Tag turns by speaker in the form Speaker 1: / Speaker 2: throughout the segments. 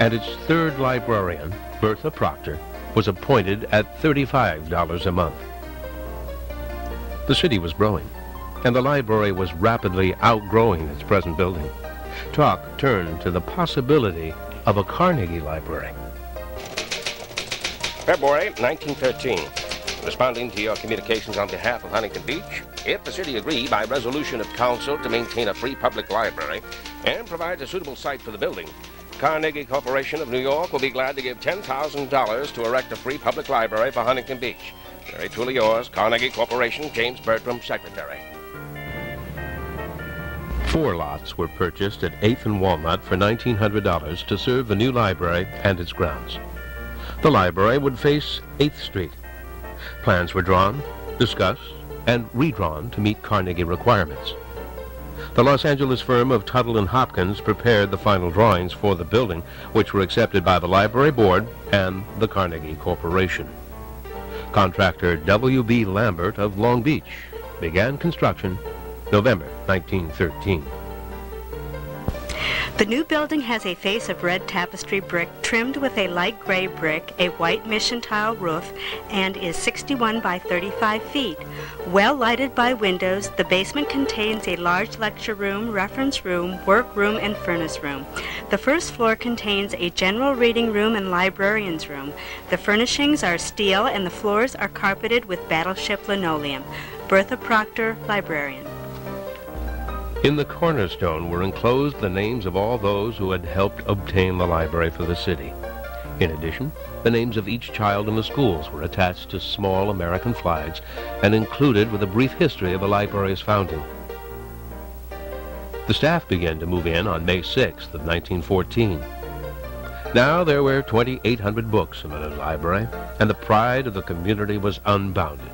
Speaker 1: and its third librarian, Bertha Proctor, was appointed at $35 a month. The city was growing, and the library was rapidly outgrowing its present building. Talk turned to the possibility of a Carnegie Library.
Speaker 2: February 1913. Responding to your communications on behalf of Huntington Beach, if the city agree by resolution of council to maintain a free public library and provides a suitable site for the building, Carnegie Corporation of New York will be glad to give $10,000 to erect a free public library for Huntington Beach. Very truly yours, Carnegie Corporation, James Bertram, Secretary.
Speaker 1: 4 lots were purchased at 8th and Walnut for $1,900 to serve the new library and its grounds. The library would face 8th Street. Plans were drawn, discussed, and redrawn to meet Carnegie requirements. The Los Angeles firm of Tuttle & Hopkins prepared the final drawings for the building, which were accepted by the Library Board and the Carnegie Corporation. Contractor W.B. Lambert of Long Beach began construction November 1913.
Speaker 3: The new building has a face of red tapestry brick trimmed with a light gray brick, a white mission tile roof, and is 61 by 35 feet. Well lighted by windows, the basement contains a large lecture room, reference room, workroom, and furnace room. The first floor contains a general reading room and librarian's room. The furnishings are steel and the floors are carpeted with battleship linoleum. Bertha Proctor, librarian.
Speaker 1: In the cornerstone were enclosed the names of all those who had helped obtain the library for the city. In addition, the names of each child in the schools were attached to small American flags and included with a brief history of the library's founding. The staff began to move in on May 6th of 1914. Now there were 2,800 books in the library, and the pride of the community was unbounded.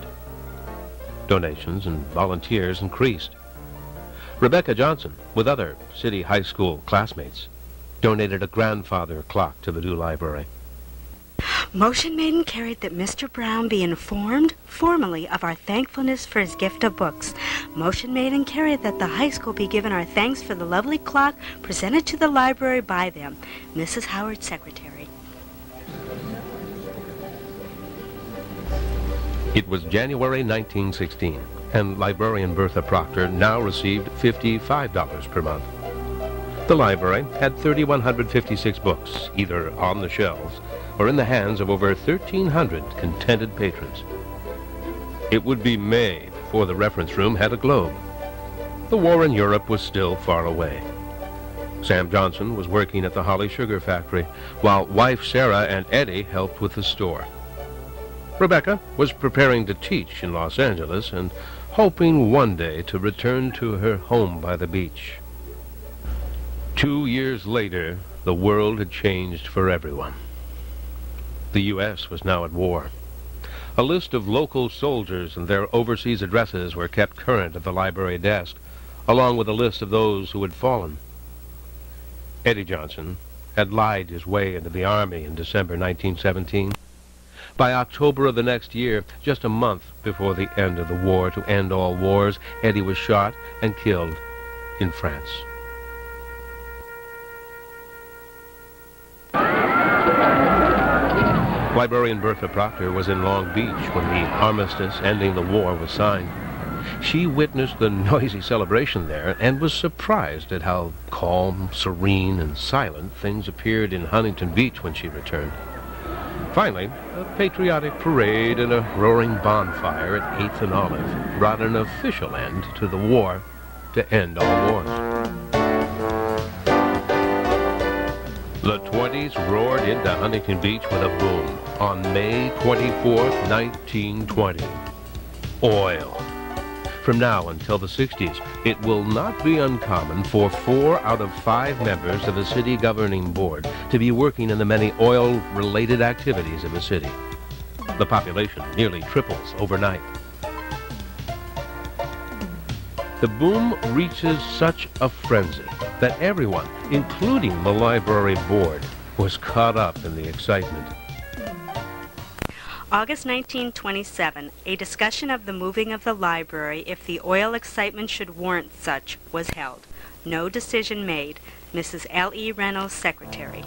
Speaker 1: Donations and volunteers increased. Rebecca Johnson, with other City High School classmates, donated a grandfather clock to the new library.
Speaker 3: Motion made and carried that Mr. Brown be informed formally of our thankfulness for his gift of books. Motion made and carried that the high school be given our thanks for the lovely clock presented to the library by them. Mrs. Howard, Secretary.
Speaker 1: It was January 1916. And librarian Bertha Proctor now received $55 per month. The library had 3,156 books, either on the shelves or in the hands of over 1,300 contented patrons. It would be May before the reference room had a globe. The war in Europe was still far away. Sam Johnson was working at the Holly Sugar Factory, while wife Sarah and Eddie helped with the store. Rebecca was preparing to teach in Los Angeles and hoping one day to return to her home by the beach. 2 years later, the world had changed for everyone. The U.S. was now at war. A list of local soldiers and their overseas addresses were kept current at the library desk, along with a list of those who had fallen. Eddie Johnson had lied his way into the Army in December 1917. By October of the next year, just a month before the end of the war to end all wars, Eddie was shot and killed in France. Librarian Bertha Proctor was in Long Beach when the armistice ending the war was signed. She witnessed the noisy celebration there and was surprised at how calm, serene, and silent things appeared in Huntington Beach when she returned. Finally, a patriotic parade and a roaring bonfire at 8th and Olive brought an official end to the war to end all wars. The 20s roared into Huntington Beach with a boom on May 24th, 1920. Oil. From now until the 60s, it will not be uncommon for 4 out of 5 members of a city governing board to be working in the many oil-related activities of a city. The population nearly triples overnight. The boom reaches such a frenzy that everyone, including the library board, was caught up in the excitement.
Speaker 3: August 1927, a discussion of the moving of the library, if the oil excitement should warrant such, was held. No decision made. Mrs. L.E. Reynolds, Secretary.